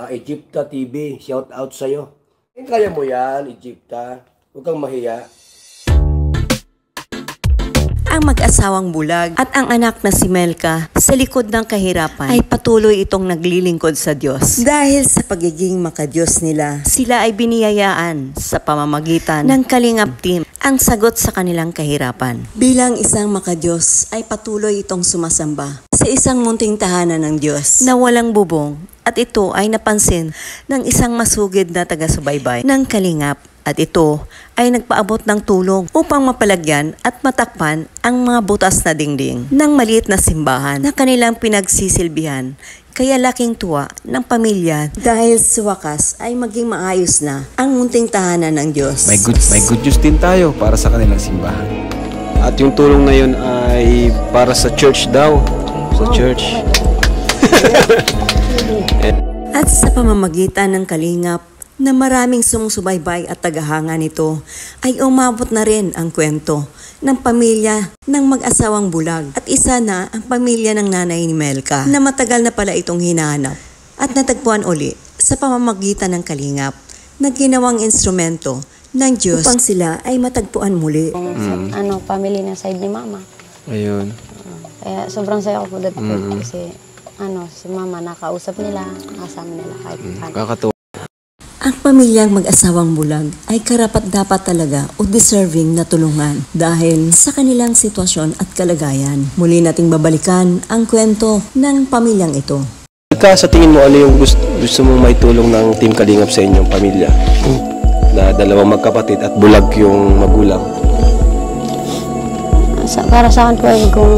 Egypta TV, shout out sa'yo. Kaya mo yan, Egypta. Huwag kang mahiya. Ang mag-asawang bulag at ang anak na si Melka sa likod ng kahirapan ay patuloy itong naglilingkod sa Diyos. Dahil sa pagiging makadiyos nila, sila ay biniyayaan sa pamamagitan ng Kalingap Team ang sagot sa kanilang kahirapan. Bilang isang makadiyos ay patuloy itong sumasamba sa isang munting tahanan ng Diyos na walang bubong, at ito ay napansin ng isang masugid na taga-subaybay ng Kalingap. At ito ay nagpaabot ng tulong upang mapalagyan at matakpan ang mga butas na dingding ng maliit na simbahan na kanilang pinagsisilbihan. Kaya laking tuwa ng pamilya dahil sa wakas ay maging maayos na ang munting tahanan ng Diyos. May good news din tayo para sa kanilang simbahan. At yung tulong na yun ay para sa church daw. Sa church. At sa pamamagitan ng Kalingap na maraming sumusubaybay at tagahanga nito, ay umabot na rin ang kwento ng pamilya ng mag-asawang bulag. At isa na ang pamilya ng nanay ni Melka na matagal na pala itong hinahanap at natagpuan uli sa pamamagitan ng Kalingap na ginawang instrumento ng Diyos upang sila ay matagpuan muli. Family na side ni Mama. Ayun. Kaya sobrang saya ko po dati kasi si Mama nakausap nila, nakasama nila kahit Kakatuwa. Ang pamilyang mag-asawang bulag ay karapat-dapat talaga o deserving na tulungan dahil sa kanilang sitwasyon at kalagayan. Muli nating babalikan ang kwento ng pamilyang ito. Sa tingin mo, ano yung gusto mong may tulong ng Team Kalingap sa inyong pamilya? Na dalawang magkapatid at bulag yung magulang. Para sa akin po ay kung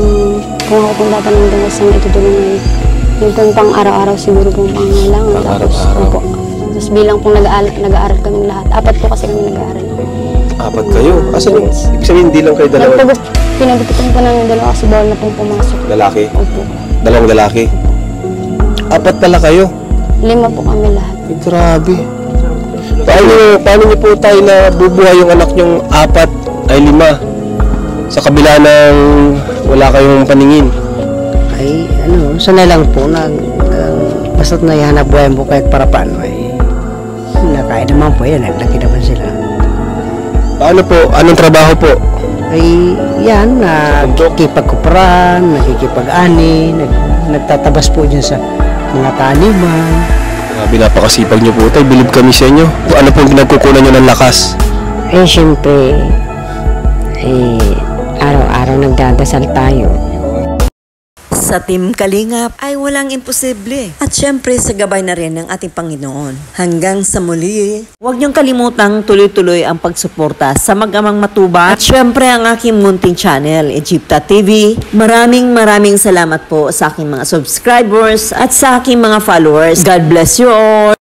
ako pong tatanong din sa itutulungan, yung pong pang araw-araw siguro pong pangailangan. Araw-araw. Tapos bilang pong nag-aaral kami lahat. 4 po kasi kami nag-aaral. 4 kayo? Asan yung? Ibig sabihin, hindi lang kayo dalawa? Pinagupitan po namin dalawa kasi bawal na pong pumasok. Lalaki? Opo. Dalawang lalaki? 4 pala kayo? 5 po kami lahat. Ay, grabe. Paano niyo po tayo na bubuhay yung anak niyong 4 ay 5? Sa kabila ng wala kayong paningin? Ay, sanay lang po basta't naihanap buhay mo kahit para paano ay nakain naman po yan, naglaki naman sila. Paano po? Anong trabaho po? Ay yan, nakikipagkuparan, nakikipag-ani, nagtatabas po dyan sa mga taniman. Grabe, napakasipag niyo po tayo, bilib kami sa inyo. Ano pong pinagkukunan niyo ng lakas? Eh siyempre, araw-araw nagdadasal tayo. Sa Team Kalingap ay walang imposible. At syempre sa gabay na rin ng ating Panginoon. Hanggang sa muli, huwag niyong kalimutang tuloy-tuloy ang pagsuporta sa Mag-amang Matubang. At syempre ang aking munting channel, Egypta TV. Maraming salamat po sa aking mga subscribers at sa aking mga followers. God bless you all!